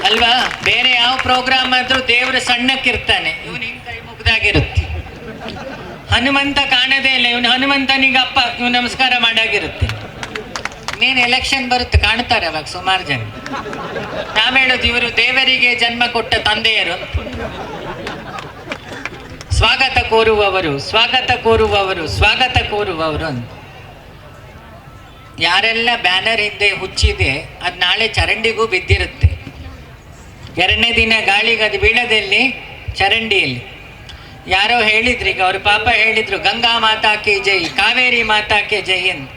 ಅಲ್ವಾ? ಬೇರೆ ಯಾವ ಪ್ರೋಗ್ರಾಮ್ ಆದ್ರೂ ದೇವ್ರು ಸಣ್ಣಕ್ಕಿರ್ತಾನೆ, ಇವನು ಹಿಂಗ್ ಕೈ ಮುಗ್ದಾಗಿರುತ್ತೆ. ಹನುಮಂತ ಕಾಣದೇ ಇಲ್ಲ, ಇವನು ಹನುಮಂತನಿಗೆ ಅಪ್ಪ ಇವ್ ನಮಸ್ಕಾರ ಮಾಡಾಗಿರುತ್ತೆ. ಇನ್ನೇನು ಎಲೆಕ್ಷನ್ ಬರುತ್ತೆ, ಕಾಣ್ತಾರೆ ಅವಾಗ ಸುಮಾರು ಜನ. ನಾವ್ ಹೇಳೋದು ಇವರು ದೇವರಿಗೆ ಜನ್ಮ ಕೊಟ್ಟ ತಂದೆಯರು. ಸ್ವಾಗತ ಕೋರುವವರು, ಸ್ವಾಗತ ಕೋರುವವರು, ಸ್ವಾಗತ ಕೋರುವವರು ಅಂತ. ಯಾರೆಲ್ಲ ಬ್ಯಾನರ್ ಹಿಂದೆ ಹುಚ್ಚಿದೆ ಅದು ನಾಳೆ ಚರಂಡಿಗೂ ಬಿದ್ದಿರುತ್ತೆ. 2ನೇ ದಿನ ಗಾಳಿಗೆ ಅದು ಬೀಳದಲ್ಲಿ ಚರಂಡಿಯಲ್ಲಿ. ಯಾರೋ ಹೇಳಿದ್ರು, ಈಗ ಅವ್ರ ಪಾಪ ಹೇಳಿದ್ರು, ಗಂಗಾ ಮಾತಾಕೆ ಜೈ, ಕಾವೇರಿ ಮಾತಾಕೆ ಜೈ ಅಂತ.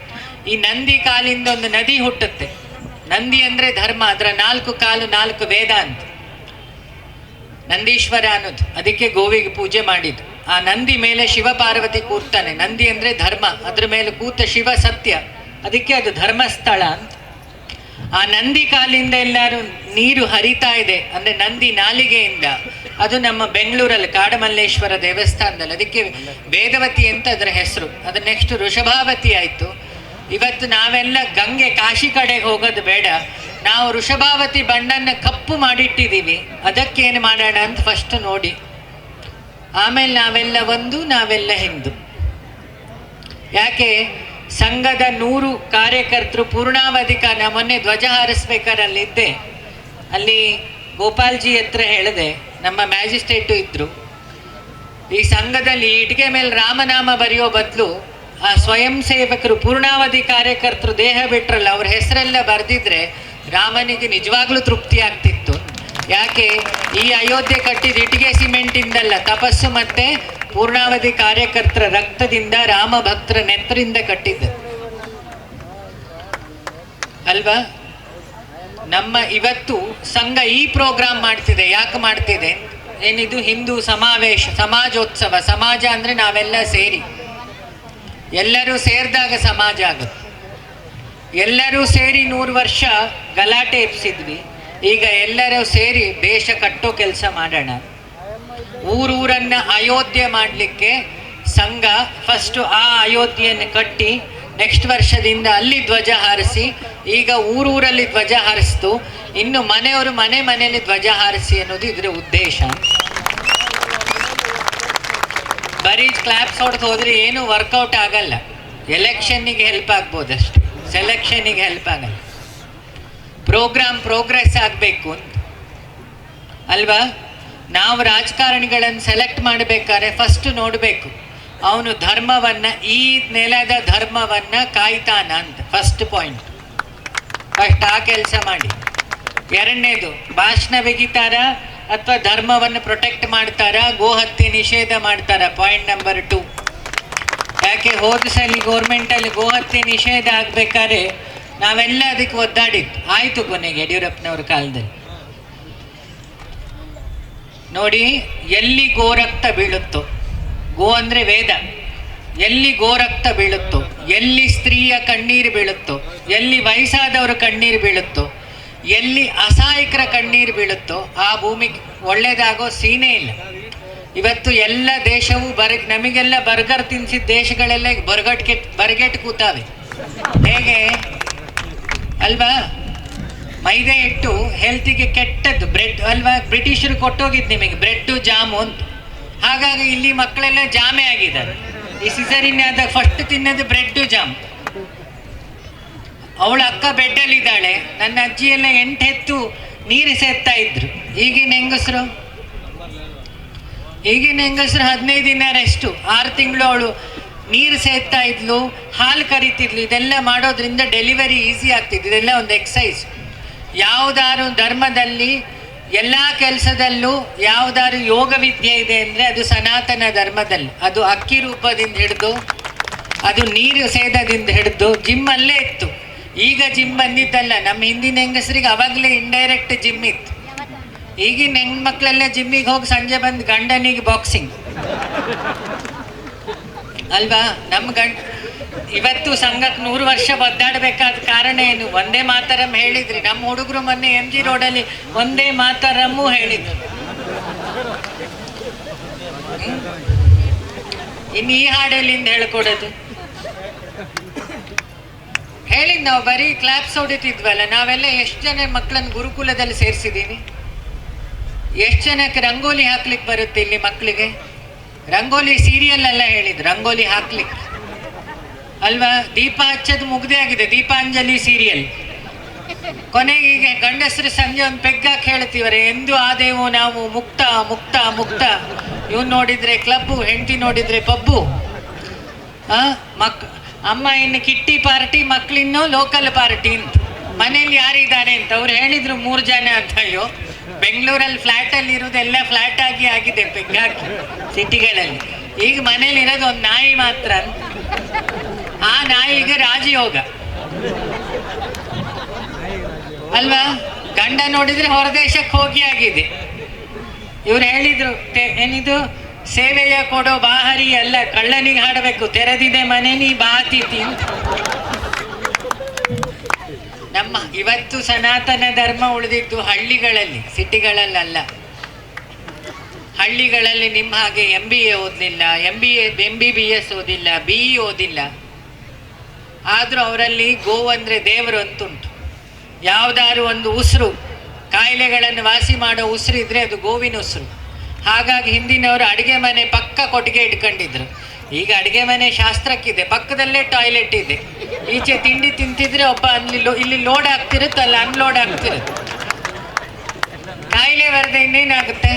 ಈ ನಂದಿ ಕಾಲಿಂದ ಒಂದು ನದಿ ಹುಟ್ಟುತ್ತೆ. ನಂದಿ ಅಂದ್ರೆ ಧರ್ಮ, ಅದರ 4 ಕಾಲು 4 ವೇದ ಅಂತ ನಂದೀಶ್ವರ ಅನ್ನೋದು. ಅದಕ್ಕೆ ಗೋವಿಗೆ ಪೂಜೆ ಮಾಡಿದ್ದು. ಆ ನಂದಿ ಮೇಲೆ ಶಿವ ಪಾರ್ವತಿ ಕೂರ್ತಾನೆ. ನಂದಿ ಅಂದ್ರೆ ಧರ್ಮ, ಅದ್ರ ಮೇಲೆ ಕೂತ ಶಿವ ಸತ್ಯ, ಅದಕ್ಕೆ ಅದು ಧರ್ಮಸ್ಥಳ ಅಂತ. ಆ ನಂದಿ ಕಾಲಿಂದ ಎಲ್ಲರೂ ನೀರು ಹರಿತಾ ಇದೆ ಅಂದ್ರೆ ನಂದಿ ನಾಲಿಗೆಯಿಂದ. ಅದು ನಮ್ಮ ಬೆಂಗಳೂರಲ್ಲಿ ಕಾಡಮಲ್ಲೇಶ್ವರ ದೇವಸ್ಥಾನದಲ್ಲಿ, ಅದಕ್ಕೆ ವೇದವತಿ ಅಂತ ಅದರ ಹೆಸರು. ಅದು ನೆಕ್ಸ್ಟ್ ವೃಷಭಾವತಿ ಆಯ್ತು. ಇವತ್ತು ನಾವೆಲ್ಲ ಗಂಗೆ ಕಾಶಿ ಕಡೆಗೆ ಹೋಗೋದು ಬೇಡ, ನಾವು ವೃಷಭಾವತಿ ಬಣ್ಣನ್ನ ಕಪ್ಪು ಮಾಡಿಟ್ಟಿದ್ದೀವಿ. ಅದಕ್ಕೇನು ಮಾಡೋಣ ಅಂತ ಫಸ್ಟ್ ನೋಡಿ, ಆಮೇಲೆ ನಾವೆಲ್ಲ ಒಂದು, ನಾವೆಲ್ಲ ಹಿಂದೂ. ಯಾಕೆ ಸಂಘದ 100 ಕಾರ್ಯಕರ್ತರು ಪೂರ್ಣಾವಧಿಕ. ನಾ ಮೊನ್ನೆ ಧ್ವಜ ಹಾರಿಸ್ಬೇಕಾರಲ್ಲಿದ್ದೆ, ಅಲ್ಲಿ ಗೋಪಾಲ್ಜಿ ಹತ್ರ ಹೇಳಿದೆ, ನಮ್ಮ ಮ್ಯಾಜಿಸ್ಟ್ರೇಟು ಇದ್ರು. ಈ ಸಂಘದಲ್ಲಿ ಇಟ್ಟಿಗೆ ಮೇಲೆ ರಾಮನಾಮ ಬರೆಯೋ ಬದಲು ಆ ಸ್ವಯಂ ಸೇವಕರು ಪೂರ್ಣಾವಧಿ ಕಾರ್ಯಕರ್ತರು ದೇಹ ಬಿಟ್ರಲ್ಲ, ಅವ್ರ ಹೆಸರೆಲ್ಲ ಬರೆದಿದ್ರೆ ರಾಮನಿಗೆ ನಿಜವಾಗ್ಲೂ ತೃಪ್ತಿ ಆಗ್ತಿತ್ತು. ಯಾಕೆ ಈ ಅಯೋಧ್ಯೆ ಕಟ್ಟಿದ ಇಟ್ಟಿಗೆ ಸಿಮೆಂಟಿಂದಲ್ಲ, ತಪಸ್ಸು ಮತ್ತೆ ಪೂರ್ಣಾವಧಿ ಕಾರ್ಯಕರ್ತರ ರಕ್ತದಿಂದ, ರಾಮ ಭಕ್ತರ ನೆತ್ತರಿಂದ ಕಟ್ಟಿದ್ದ ಅಲ್ವಾ? ನಮ್ಮ ಇವತ್ತು ಸಂಘ ಈ ಪ್ರೋಗ್ರಾಮ್ ಮಾಡ್ತಿದೆ. ಯಾಕೆ ಮಾಡ್ತಿದೆ? ಏನಿದು ಹಿಂದೂ ಸಮಾವೇಶ, ಸಮಾಜೋತ್ಸವ. ಸಮಾಜ ಅಂದ್ರೆ ನಾವೆಲ್ಲ ಸೇರಿ, ಎಲ್ಲರೂ ಸೇರಿದಾಗ ಸಮಾಜ ಆಗುತ್ತೆ. ಎಲ್ಲರೂ ಸೇರಿ 100 ವರ್ಷ ಗಲಾಟೆ ಎಬ್ಸಿದ್ವಿ. ಈಗ ಎಲ್ಲರೂ ಸೇರಿ ದೇಶ ಕಟ್ಟೋ ಕೆಲಸ ಮಾಡೋಣ. ಊರನ್ನ ಅಯೋಧ್ಯೆ ಮಾಡಲಿಕ್ಕೆ ಸಂಘ ಫಸ್ಟ್ ಆ ಅಯೋಧ್ಯೆಯನ್ನು ಕಟ್ಟಿ ನೆಕ್ಸ್ಟ್ ವರ್ಷದಿಂದ ಅಲ್ಲಿ ಧ್ವಜ ಹಾರಿಸಿ. ಈಗ ಊರಲ್ಲಿ ಧ್ವಜ ಹಾರಿಸ್ತು, ಇನ್ನು ಮನೆಯವರು ಮನೆಯಲ್ಲಿ ಧ್ವಜ ಹಾರಿಸಿ ಅನ್ನೋದು ಇದರ ಉದ್ದೇಶ. ಬರೀ ಕ್ಲಾಪ್ಸ್ ಹೊಡೆದು ಹೋದ್ರೆ ಏನು ವರ್ಕೌಟ್ ಆಗಲ್ಲ. ಎಲೆಕ್ಷನ್ನಿಗೆ ಹೆಲ್ಪ್ ಆಗ್ಬೋದು ಅಷ್ಟೆ, ಸೆಲೆಕ್ಷನ್ನಿಗೆ ಹೆಲ್ಪ್ ಆಗಲ್ಲ. ಪ್ರೋಗ್ರೆಸ್ ಆಗಬೇಕು ಅಂತ ಅಲ್ವಾ? ನಾವು ರಾಜಕಾರಣಿಗಳನ್ನು ಸೆಲೆಕ್ಟ್ ಮಾಡಬೇಕಾದ್ರೆ ಫಸ್ಟ್ ನೋಡಬೇಕು ಅವನು ಧರ್ಮವನ್ನು, ಈ ನೆಲದ ಧರ್ಮವನ್ನು ಕಾಯ್ತಾನ ಅಂತ. ಫಸ್ಟ್ ಪಾಯಿಂಟ್, ಫಸ್ಟ್ ಆ ಕೆಲಸ ಮಾಡಿ. 2ನೇದು, ಭಾಷಣ ಬಿಗಿತಾರ ಅಥವಾ ಧರ್ಮವನ್ನು ಪ್ರೊಟೆಕ್ಟ್ ಮಾಡ್ತಾರ, ಗೋಹತ್ಯೆ ನಿಷೇಧ ಮಾಡ್ತಾರ. Point number 2. ಯಾಕೆ ಹೋದ ಸಲ ಗೌರ್ಮೆಂಟಲ್ಲಿ ಗೋಹತ್ಯೆ ನಿಷೇಧ ಆಗ್ಬೇಕಾದ್ರೆ ನಾವೆಲ್ಲ ಅದಕ್ಕೆ ಒದ್ದಾಡಿದ್ದು. ಆಯಿತು ಕೊನೆಗೆ ಯಡಿಯೂರಪ್ಪನವ್ರ ಕಾಲದಲ್ಲಿ. ನೋಡಿ, ಎಲ್ಲಿ ಗೋರಕ್ತ ಬೀಳುತ್ತೋ, ಗೋ ಅಂದರೆ ವೇದ, ಎಲ್ಲಿ ಗೋರಕ್ತ ಬೀಳುತ್ತೋ, ಎಲ್ಲಿ ಸ್ತ್ರೀಯ ಕಣ್ಣೀರು ಬೀಳುತ್ತೋ, ಎಲ್ಲಿ ವಯಸ್ಸಾದವರ ಕಣ್ಣೀರು ಬೀಳುತ್ತೋ, ಎಲ್ಲಿ ಅಸಹಾಯಕರ ಕಣ್ಣೀರು ಬೀಳುತ್ತೋ ಆ ಭೂಮಿಗೆ ಒಳ್ಳೇದಾಗೋ ಸೀನೇ ಇಲ್ಲ. ಇವತ್ತು ಎಲ್ಲ ದೇಶವು ನಮಗೆಲ್ಲ ಬರ್ಗರ್ ತಿನ್ಸಿದ ದೇಶಗಳೆಲ್ಲ ಬರಗೆಟ್ಟು ಕೂತಾವೆ. ಹೇಗೆ ಅಲ್ವಾ? ಮೈದಾ ಹಿಟ್ಟು ಹೆಲ್ತಿಗೆ ಕೆಟ್ಟದ್ದು, ಬ್ರೆಡ್ ಅಲ್ವಾ? ಬ್ರಿಟಿಷರು ಕೊಟ್ಟೋಗಿದ್ದು ನಿಮಗೆ ಬ್ರೆಡ್ಡು ಜಾಮು ಅಂತ. ಹಾಗಾಗಿ ಇಲ್ಲಿ ಮಕ್ಕಳೆಲ್ಲ ಜಾಮೆ ಆಗಿದ್ದಾರೆ. ಈ ಸಿಸರಿನ್ ಆದಾಗ ಫಸ್ಟ್ ತಿನ್ನೋದು ಬ್ರೆಡ್ಡು ಜಾಮ್. ಅವಳ ಅಕ್ಕ ಬೆಡ್ಡಲ್ಲಿದ್ದಾಳೆ. ನನ್ನ ಅಜ್ಜಿಯೆಲ್ಲ 8 ಹೆತ್ತು ನೀರು ಸೇರ್ತಾ ಇದ್ರು. ಈಗಿನ ಹೆಂಗಸರು 15 ದಿನ ರೆಸ್ಟು, 6 ತಿಂಗಳು ಅವಳು ನೀರು ಸೇರ್ತಾ ಇದ್ಲು, ಹಾಲು ಕರಿತಿದ್ಲು. ಇದೆಲ್ಲ ಮಾಡೋದ್ರಿಂದ ಡೆಲಿವರಿ ಈಸಿ ಆಗ್ತಿತ್ತು. ಇದೆಲ್ಲ ಒಂದು ಎಕ್ಸಸೈಸ್. ಯಾವುದಾದ್ರು ಧರ್ಮದಲ್ಲಿ ಎಲ್ಲ ಕೆಲಸದಲ್ಲೂ ಯಾವುದಾದ್ರು ಯೋಗ ವಿದ್ಯೆ ಇದೆ ಅಂದರೆ ಅದು ಸನಾತನ ಧರ್ಮದಲ್ಲಿ. ಅದು ಅಕ್ಕಿ ರೂಪದಿಂದ ಹಿಡಿದು, ಅದು ನೀರು ಸೇದದಿಂದ ಹಿಡಿದು ಜಿಮ್ ಅಲ್ಲೇ ಇತ್ತು. ಈಗ ಜಿಮ್ ಬಂದಿದ್ದಲ್ಲ. ನಮ್ಮ ಹಿಂದಿನ ಹೆಂಗಸರಿಗೆ ಅವಾಗಲೇ ಇಂಡೈರೆಕ್ಟ್ ಜಿಮ್ ಇತ್ತು. ಈಗಿನ ಹೆಣ್ಮಕ್ಳೆಲ್ಲ ಜಿಮ್ಮಿಗೆ ಹೋಗಿ ಸಂಜೆ ಬಂದು ಗಂಡನಿಗೆ ಬಾಕ್ಸಿಂಗ್ ಅಲ್ವಾ? ಇವತ್ತು ಸಂಘಕ್ಕೆ 100 ವರ್ಷ ಒದ್ದಾಡಬೇಕಾದ ಕಾರಣ ಏನು? ಒಂದೇ ಮಾತರಂ ಹೇಳಿದ್ರಿ. ನಮ್ಮ ಹುಡುಗರು ಮೊನ್ನೆ MG ರೋಡಲ್ಲಿ ಒಂದೇ ಮಾತರಮ್ಮು ಹೇಳಿದ್ರು. ಇನ್ನು ಈ ಹಾಡೆಲ್ಲಿಂದ ಹೇಳ್ಕೊಡೋದು? ಹೇಳಿದ್ ನಾವು ಬರೀ ಕ್ಲಾಪ್ಸ್ ಹೊಡಿತಿದ್ವಲ್ಲ, ನಾವೆಲ್ಲ ಎಷ್ಟು ಜನ ಮಕ್ಕಳನ್ನು ಗುರುಕುಲದಲ್ಲಿ ಸೇರಿಸಿದ್ದೀನಿ? ಎಷ್ಟು ಜನಕ್ಕೆ ರಂಗೋಲಿ ಹಾಕ್ಲಿಕ್ಕೆ ಬರುತ್ತೆ ಇಲ್ಲಿ ಮಕ್ಕಳಿಗೆ? ರಂಗೋಲಿ ಸೀರಿಯಲ್ ಎಲ್ಲ ಹೇಳಿದ್ರು ರಂಗೋಲಿ ಹಾಕ್ಲಿಕ್ಕೆ ಅಲ್ವಾ? ದೀಪ ಹಚ್ಚೋದು ಮುಗ್ದೇ ಆಗಿದೆ, ದೀಪಾಂಜಲಿ ಸೀರಿಯಲ್. ಕೊನೆಗೆ ಈಗ ಗಂಡಸರು ಸಂಜೆ ಒಂದು ಪೆಗ್ಗಾಕಿ ಹೇಳ್ತೀವರೆ, ಎಂದು ಆದೇವು ನಾವು ಮುಕ್ತ ಮುಕ್ತ ಮುಕ್ತ. ಇವ್ನು ನೋಡಿದ್ರೆ ಕ್ಲಬ್ಬು, ಹೆಂಡತಿ ನೋಡಿದ್ರೆ ಪಬ್ಬು. ಅಮ್ಮ ಇನ್ನು ಕಿಟ್ಟಿ ಪಾರ್ಟಿ, ಮಕ್ಕಳಿನ್ನೂ ಲೋಕಲ್ ಪಾರ್ಟಿ ಅಂತ. ಮನೇಲಿ ಯಾರಿದ್ದಾರೆ ಅಂತ ಅವ್ರು ಹೇಳಿದ್ರು 3 ಜನ ಅಂತ. ಅಯ್ಯೋ, ಬೆಂಗಳೂರಲ್ಲಿ ಫ್ಲ್ಯಾಟಲ್ಲಿ ಇರೋದೆಲ್ಲ ಫ್ಲ್ಯಾಟ್ ಆಗಿ ಆಗಿದೆ ಪೆಗ್ಗಾಕಿ ಸಿಟಿಗಳಲ್ಲಿ. ಈಗ ಮನೇಲಿ ಇರೋದು ಒಂದು ನಾಯಿ ಮಾತ್ರ ಅಂತ. ಆ ನಾಯಿಗೆ ರಾಜಯೋಗ ಅಲ್ವಾ? ಗಂಡ ನೋಡಿದ್ರೆ ಹೊರದೇಶಕ್ಕೆ ಹೋಗಿ ಆಗಿದೆ. ಇವ್ರು ಹೇಳಿದ್ರು ಏನಿದು ಸೇವೆಯ ಕೊಡೋ ಬಾಹರಿ ಅಲ್ಲ, ಕಳ್ಳನಿಗೆ ಹಾಡಬೇಕು ತೆರೆದಿದೆ ಮನೆ ನೀ ಬಾತಿತಿ ಅಂತ. ನಮ್ಮ ಇವತ್ತು ಸನಾತನ ಧರ್ಮ ಉಳಿದಿದ್ದು ಹಳ್ಳಿಗಳಲ್ಲಿ, ಸಿಟಿಗಳಲ್ಲ. ಹಳ್ಳಿಗಳಲ್ಲಿ ನಿಮ್ಮ ಹಾಗೆ MBA ಓದಲಿಲ್ಲ, MBBS ಓದಿಲ್ಲ, BE ಓದಿಲ್ಲ. ಆದರೂ ಅವರಲ್ಲಿ ಗೋವು ಅಂದರೆ ದೇವರು ಅಂತುಂಟು. ಯಾವುದಾದ್ರು ಒಂದು ಉಸಿರು, ಕಾಯಿಲೆಗಳನ್ನು ವಾಸಿ ಮಾಡೋ ಉಸಿರು ಇದ್ರೆ ಅದು ಗೋವಿನ ಉಸಿರು. ಹಾಗಾಗಿ ಹಿಂದಿನವರು ಅಡುಗೆ ಮನೆ ಪಕ್ಕ ಕೊಟ್ಟಿಗೆ ಇಟ್ಕೊಂಡಿದ್ರು. ಈಗ ಅಡುಗೆ ಮನೆ ಶಾಸ್ತ್ರಕ್ಕಿದೆ, ಪಕ್ಕದಲ್ಲೇ ಟಾಯ್ಲೆಟ್ ಇದೆ. ಈಚೆ ತಿಂಡಿ ತಿಂತಿದ್ರೆ ಒಬ್ಬ ಇಲ್ಲಿ ಲೋಡ್ ಆಗ್ತಿರುತ್ತೆ, ಅಲ್ಲಿ ಅನ್ಲೋಡ್ ಆಗ್ತಿರುತ್ತೆ. ಕಾಯಿಲೆ ಬರದೆ ಇನ್ನೇನಾಗುತ್ತೆ?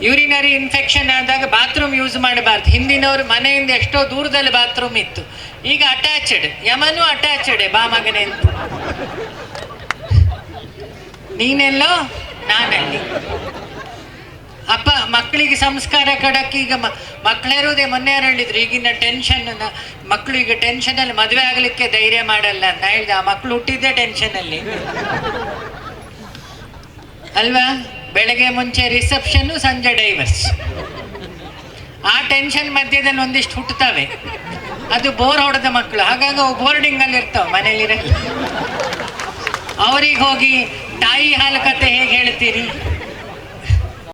ಯೂರಿನರಿ ಇನ್ಫೆಕ್ಷನ್ ಆದಾಗ ಬಾತ್ರೂಮ್ ಯೂಸ್ ಮಾಡಬಾರ್ದು. ಹಿಂದಿನವರು ಮನೆಯಿಂದ ಎಷ್ಟೋ ದೂರದಲ್ಲಿ ಬಾತ್ರೂಮ್ ಇತ್ತು, ಈಗ ಅಟ್ಯಾಚಡ್. ಯಮನೂ ಅಟ್ಯಾಚಡ್, ಬಾ ಮಗನೇ ಅಂತ. ನೀನೆಲ್ಲೋ ನಾನಲ್ಲಿ. ಅಪ್ಪ ಮಕ್ಕಳಿಗೆ ಸಂಸ್ಕಾರ ಕೊಡಕ್ಕೆ ಈಗ ಮಕ್ಕಳಿರೋದೇ ಮೊನ್ನೆ ಯಾರು ಹೇಳಿದ್ರು, ಈಗಿನ ಟೆನ್ಷನ್ ಮಕ್ಕಳು ಈಗ ಟೆನ್ಷನಲ್ಲಿ ಮದುವೆ ಆಗಲಿಕ್ಕೆ ಧೈರ್ಯ ಮಾಡಲ್ಲ ಅಂತ ಹೇಳಿದೆ. ಆ ಮಕ್ಕಳು ಹುಟ್ಟಿದ್ದೇ ಟೆನ್ಷನಲ್ಲಿ ಅಲ್ವಾ? ಬೆಳಗ್ಗೆ ಮುಂಚೆ ರಿಸೆಪ್ಷನ್ನು, ಸಂಜೆ ಡೈವರ್ಸ್. ಆ ಟೆನ್ಷನ್ ಮಧ್ಯದಲ್ಲಿ ಒಂದಿಷ್ಟು ಹುಟ್ಟುತ್ತವೆ. ಅದು ಬೋರ್ ಹೊಡೆದ ಮಕ್ಕಳು, ಹಾಗಾಗಿ ಅವು ಬೋರ್ಡಿಂಗಲ್ಲಿ ಇರ್ತಾವೆ, ಮನೇಲಿರಲ್ಲ. ಅವ್ರಿಗೆ ಹೋಗಿ ತಾಯಿ ಹಾಲು ಕತೆ ಹೇಗೆ ಹೇಳ್ತೀರಿ?